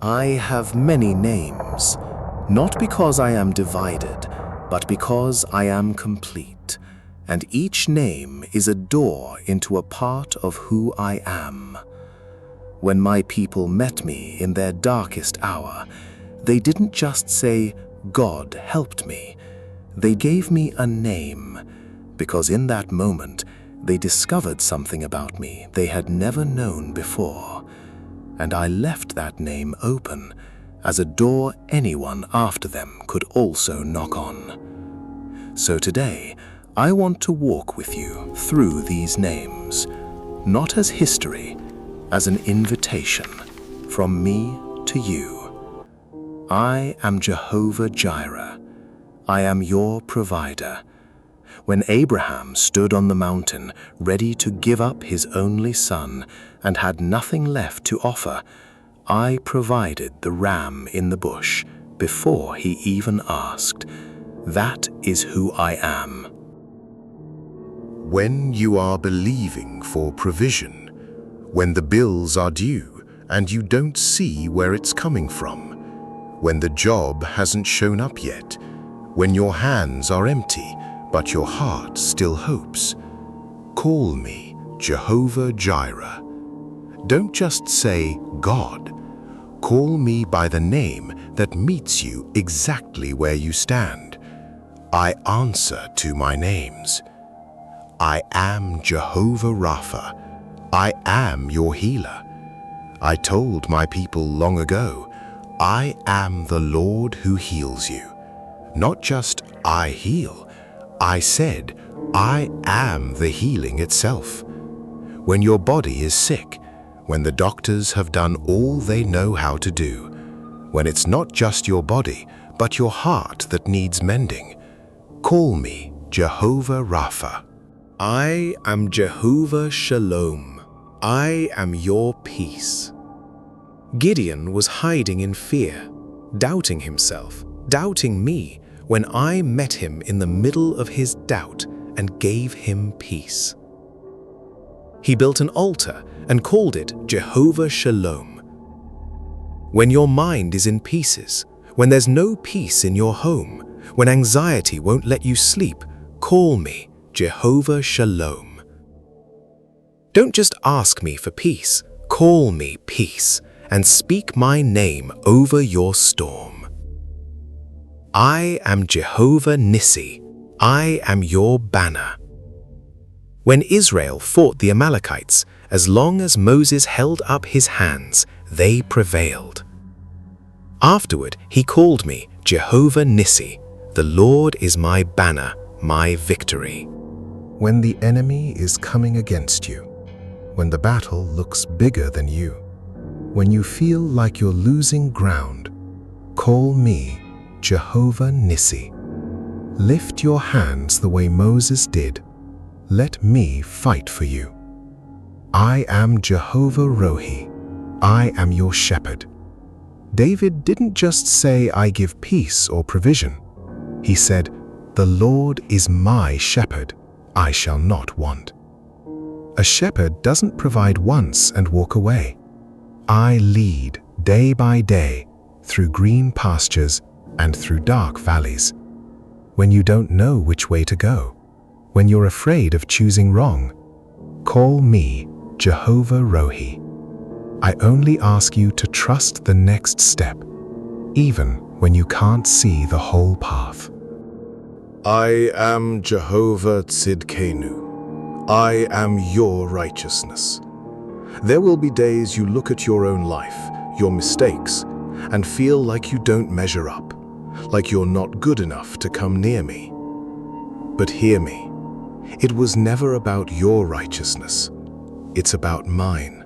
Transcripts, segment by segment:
I have many names, not because I am divided, but because I am complete, and each name is a door into a part of who I am. When my people met me in their darkest hour, they didn't just say, "God helped me." They gave me a name, because in that moment, they discovered something about me they had never known before. And I left that name open as a door anyone after them could also knock on. So today, I want to walk with you through these names, not as history, as an invitation from me to you. I am Jehovah Jireh. I am your provider. When Abraham stood on the mountain, ready to give up his only son and had nothing left to offer, I provided the ram in the bush before he even asked. That is who I am. When you are believing for provision, when the bills are due and you don't see where it's coming from, when the job hasn't shown up yet, when your hands are empty but your heart still hopes, call me Jehovah Jireh. Don't just say God. Call me by the name that meets you exactly where you stand. I answer to my names. I am Jehovah Rapha. I am your healer. I told my people long ago, I am the Lord who heals you. Not just I heal. I said, I am the healing itself. When your body is sick, when the doctors have done all they know how to do, when it's not just your body, but your heart that needs mending, call me Jehovah Rapha. I am Jehovah Shalom. I am your peace. Gideon was hiding in fear, doubting himself, doubting me, when I met him in the middle of his doubt and gave him peace. He built an altar and called it Jehovah Shalom. When your mind is in pieces, when there's no peace in your home, when anxiety won't let you sleep, call me Jehovah Shalom. Don't just ask me for peace, call me peace, and speak my name over your storm. I am Jehovah Nissi. I am your banner. When Israel fought the Amalekites, as long as Moses held up his hands, they prevailed. Afterward, he called me Jehovah Nissi. The Lord is my banner, my victory. When the enemy is coming against you, when the battle looks bigger than you, when you feel like you're losing ground, call me Jehovah Nissi. Lift your hands the way Moses did. Let me fight for you. I am Jehovah Rohi. I am your shepherd. David didn't just say, I give peace or provision. He said, the Lord is my shepherd. I shall not want. A shepherd doesn't provide once and walk away. I lead day by day through green pastures and through dark valleys. When you don't know which way to go, when you're afraid of choosing wrong, call me Jehovah Rohi. I only ask you to trust the next step, even when you can't see the whole path. I am Jehovah Tsidkenu. I am your righteousness. There will be days you look at your own life, your mistakes, and feel like you don't measure up, like you're not good enough to come near me. But hear me, it was never about your righteousness. It's about mine.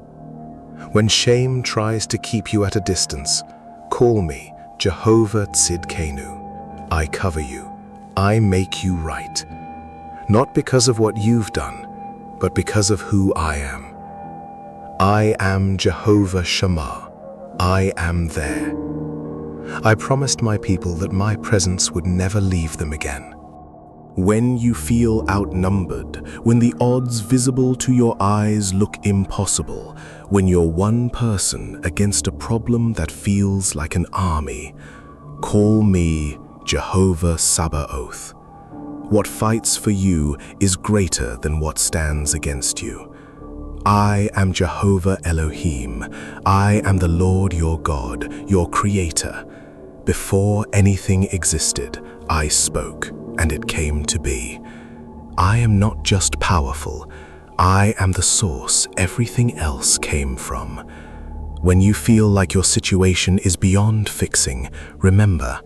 When shame tries to keep you at a distance, call me Jehovah Tsidkenu. I cover you. I make you right. Not because of what you've done, but because of who I am. I am Jehovah Shammah. I am there. I promised my people that my presence would never leave them again. When you feel outnumbered, when the odds visible to your eyes look impossible, when you're one person against a problem that feels like an army, call me Jehovah Sabaoth. What fights for you is greater than what stands against you. I am Jehovah Elohim. I am the Lord your God, your Creator. Before anything existed, I spoke, and it came to be. I am not just powerful. I am the source everything else came from. When you feel like your situation is beyond fixing, remember,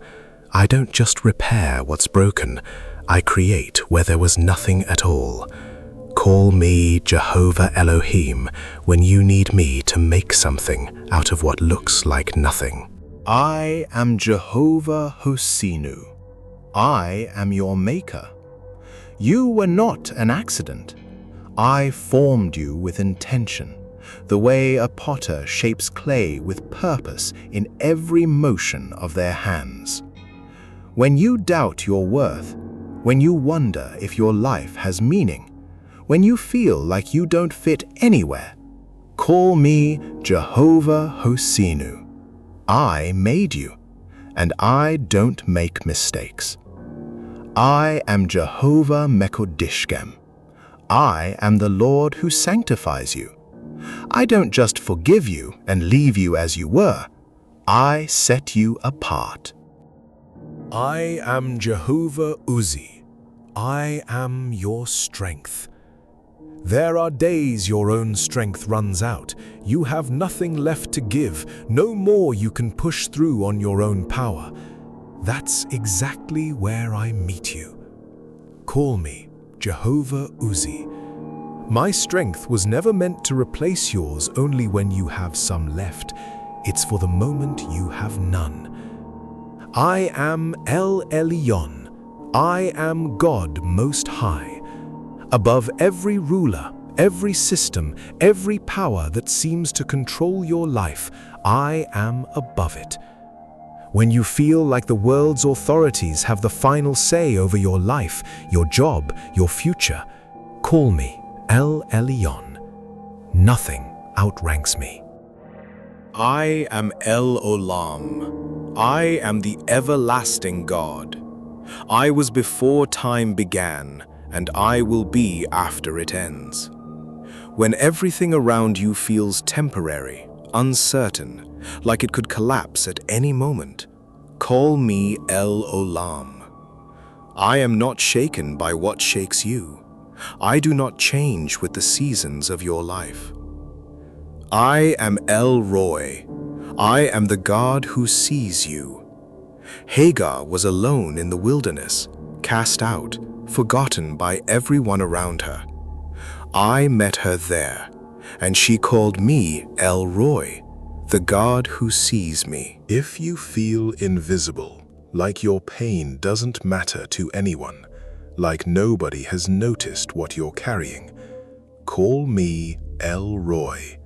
I don't just repair what's broken. I create where there was nothing at all. Call me Jehovah Elohim when you need me to make something out of what looks like nothing. I am Jehovah Hoseenu. I am your maker. You were not an accident. I formed you with intention, the way a potter shapes clay with purpose in every motion of their hands. When you doubt your worth, when you wonder if your life has meaning, when you feel like you don't fit anywhere, call me Jehovah Hoseenu. I made you, and I don't make mistakes. I am Jehovah Mekoddishkem. I am the Lord who sanctifies you. I don't just forgive you and leave you as you were. I set you apart. I am Jehovah Uzzi. I am your strength. There are days your own strength runs out. You have nothing left to give, no more you can push through on your own power. That's exactly where I meet you. Call me Jehovah Uzzi. My strength was never meant to replace yours only when you have some left. It's for the moment you have none. I am Elyon. I am God Most High. Above every ruler, every system, every power that seems to control your life, I am above it. When you feel like the world's authorities have the final say over your life, your job, your future, call me Elyon. Nothing outranks me. I am Olam. I am the everlasting God. I was before time began, and I will be after it ends. When everything around you feels temporary, uncertain, like it could collapse at any moment, call me Olam. I am not shaken by what shakes you. I do not change with the seasons of your life. I am El Roi. I am the God who sees you. Hagar was alone in the wilderness, cast out, forgotten by everyone around her. I met her there, and she called me El Roi, the God who sees me. If you feel invisible, like your pain doesn't matter to anyone, like nobody has noticed what you're carrying, call me El Roi.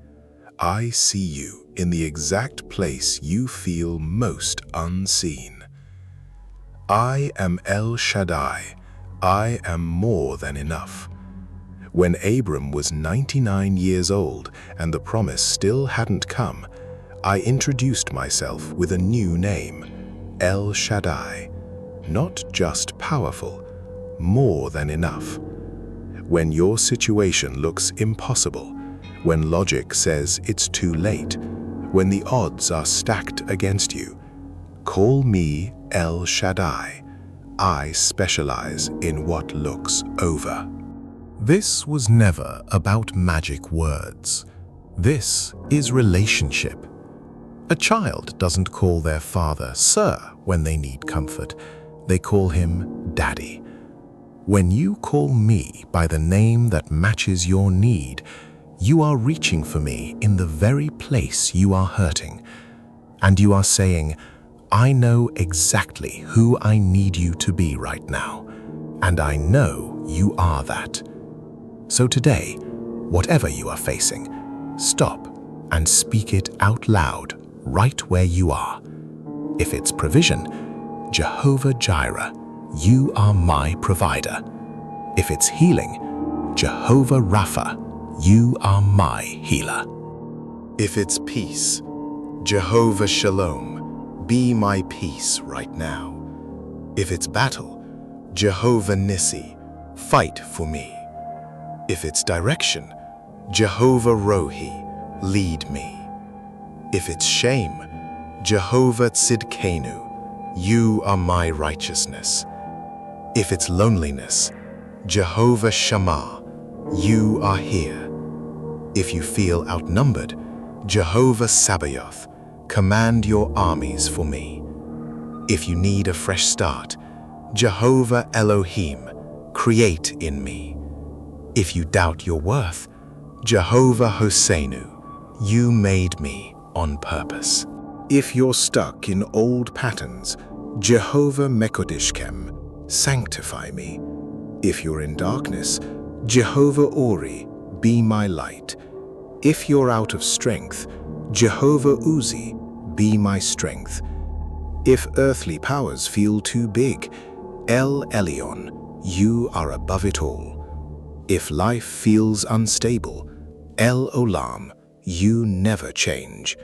I see you in the exact place you feel most unseen. I am El Shaddai. I am more than enough. When Abram was 99 years old and the promise still hadn't come, I introduced myself with a new name, El Shaddai. Not just powerful, more than enough. When your situation looks impossible, when logic says it's too late, when the odds are stacked against you, call me El Shaddai. I specialize in what looks over. This was never about magic words. This is relationship. A child doesn't call their father Sir when they need comfort. They call him Daddy. When you call me by the name that matches your need, you are reaching for me in the very place you are hurting. And you are saying, I know exactly who I need you to be right now, and I know you are that. So today, whatever you are facing, stop and speak it out loud right where you are. If it's provision, Jehovah Jireh. you are my provider. If it's healing, Jehovah Rapha, you are my healer. If it's peace, Jehovah Shalom, be my peace right now. If it's battle, Jehovah Nissi, fight for me. If it's direction, Jehovah Rohi, lead me. If it's shame, Jehovah Tsidkenu, you are my righteousness. If it's loneliness, Jehovah Shammah, you are here. If you feel outnumbered, Jehovah Sabaoth, command your armies for me. If you need a fresh start, Jehovah Elohim, create in me. If you doubt your worth, Jehovah Hoseenu, you made me on purpose. If you're stuck in old patterns, Jehovah Mekoddishkem, sanctify me. If you're in darkness, Jehovah Ori, be my light. If you're out of strength, Jehovah Uzzi, be my strength. If earthly powers feel too big, Elyon, you are above it all. If life feels unstable, Olam, you never change.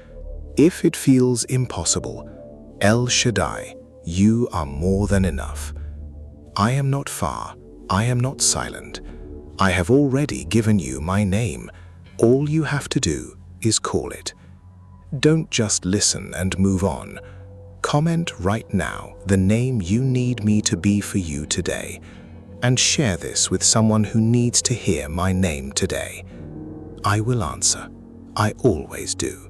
If it feels impossible, Shaddai, you are more than enough. I am not far, I am not silent. I have already given you my name. All you have to do is call it. Don't just listen and move on. Comment right now the name you need me to be for you today, and share this with someone who needs to hear my name today. I will answer. I always do.